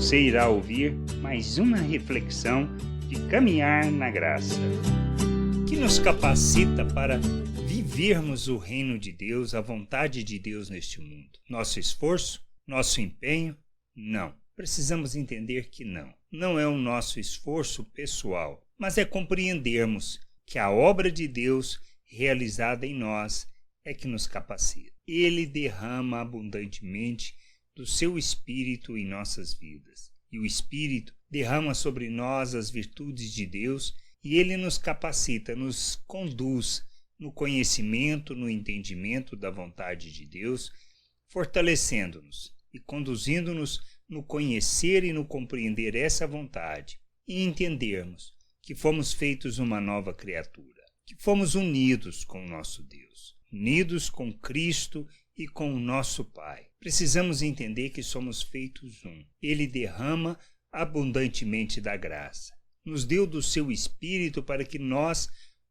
Você irá ouvir mais uma reflexão de caminhar na graça, que nos capacita para vivermos o reino de Deus, a vontade de Deus neste mundo. Nosso esforço, nosso empenho? Não. Precisamos entender que não. Não é o nosso esforço pessoal, mas é compreendermos que a obra de Deus realizada em nós é que nos capacita. Ele derrama abundantemente do seu Espírito em nossas vidas. E o Espírito derrama sobre nós as virtudes de Deus e ele nos capacita, nos conduz no conhecimento, no entendimento da vontade de Deus, fortalecendo-nos e conduzindo-nos no conhecer e no compreender essa vontade e entendermos que fomos feitos uma nova criatura, que fomos unidos com o nosso Deus, unidos com Cristo e com o nosso Pai. Precisamos entender que somos feitos um. Ele derrama abundantemente da graça. Nos deu do seu Espírito para que nós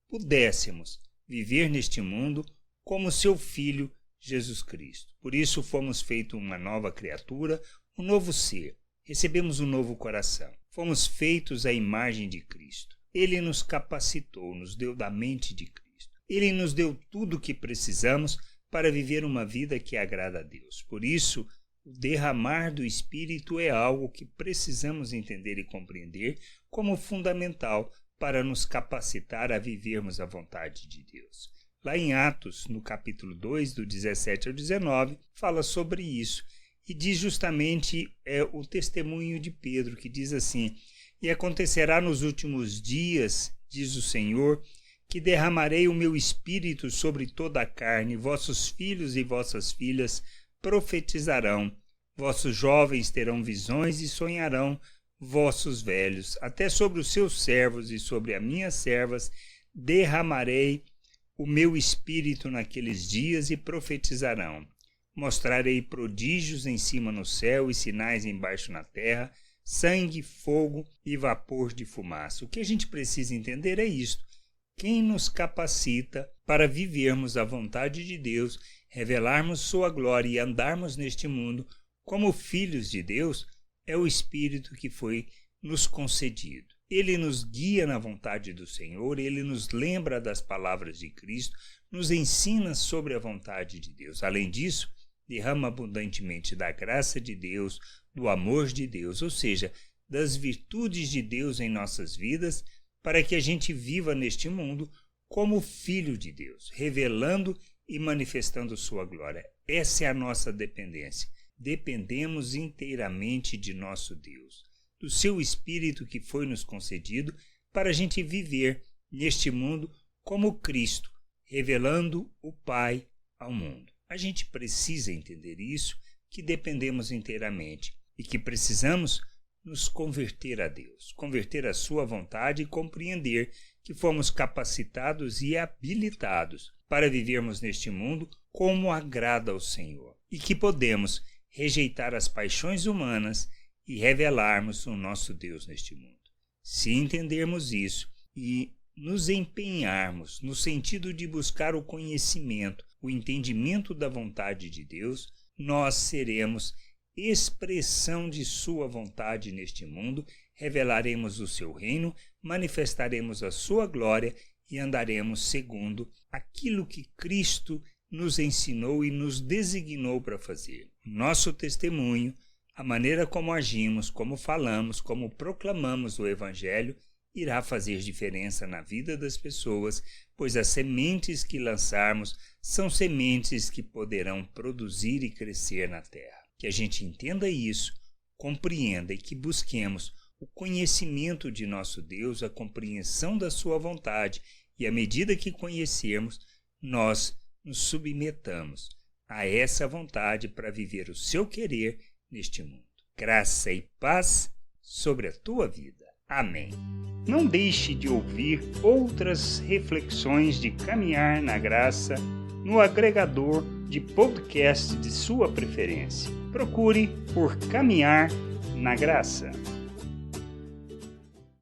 pudéssemos viver neste mundo como seu Filho Jesus Cristo. Por isso fomos feitos uma nova criatura, um novo ser. Recebemos um novo coração. Fomos feitos à imagem de Cristo. Ele nos capacitou, nos deu da mente de Cristo. Ele nos deu tudo o que precisamos para viver uma vida que agrada a Deus. Por isso, o derramar do Espírito é algo que precisamos entender e compreender como fundamental para nos capacitar a vivermos a vontade de Deus. Lá em Atos, no capítulo 2, do 17 ao 19, fala sobre isso. E diz justamente o testemunho de Pedro, que diz assim: E acontecerá nos últimos dias, diz o Senhor, que derramarei o meu espírito sobre toda a carne, vossos filhos e vossas filhas profetizarão, vossos jovens terão visões e sonharão, vossos velhos, até sobre os seus servos e sobre as minhas servas derramarei o meu espírito naqueles dias e profetizarão. Mostrarei prodígios em cima no céu e sinais embaixo na terra, sangue, fogo e vapor de fumaça. O que a gente precisa entender é isto. Quem nos capacita para vivermos a vontade de Deus, revelarmos sua glória e andarmos neste mundo como filhos de Deus, é o Espírito que foi nos concedido. Ele nos guia na vontade do Senhor, ele nos lembra das palavras de Cristo, nos ensina sobre a vontade de Deus. Além disso, derrama abundantemente da graça de Deus, do amor de Deus, ou seja, das virtudes de Deus em nossas vidas, para que a gente viva neste mundo como filho de Deus, revelando e manifestando sua glória. Essa é a nossa dependência. Dependemos inteiramente de nosso Deus, do seu Espírito que foi nos concedido para a gente viver neste mundo como Cristo, revelando o Pai ao mundo. A gente precisa entender isso, que dependemos inteiramente e que precisamos nos converter a Deus, converter a sua vontade e compreender que fomos capacitados e habilitados para vivermos neste mundo como agrada ao Senhor e que podemos rejeitar as paixões humanas e revelarmos o nosso Deus neste mundo. Se entendermos isso e nos empenharmos no sentido de buscar o conhecimento, o entendimento da vontade de Deus, nós seremos expressão de sua vontade neste mundo, revelaremos o seu reino, manifestaremos a sua glória e andaremos segundo aquilo que Cristo nos ensinou e nos designou para fazer. Nosso testemunho, a maneira como agimos, como falamos, como proclamamos o Evangelho, irá fazer diferença na vida das pessoas, pois as sementes que lançarmos são sementes que poderão produzir e crescer na terra. Que a gente entenda isso, compreenda e que busquemos o conhecimento de nosso Deus, a compreensão da sua vontade, e à medida que conhecermos, nós nos submetamos a essa vontade para viver o seu querer neste mundo. Graça e paz sobre a tua vida. Amém. Não deixe de ouvir outras reflexões de caminhar na graça no agregador de podcast de sua preferência. Procure por Caminhar na Graça.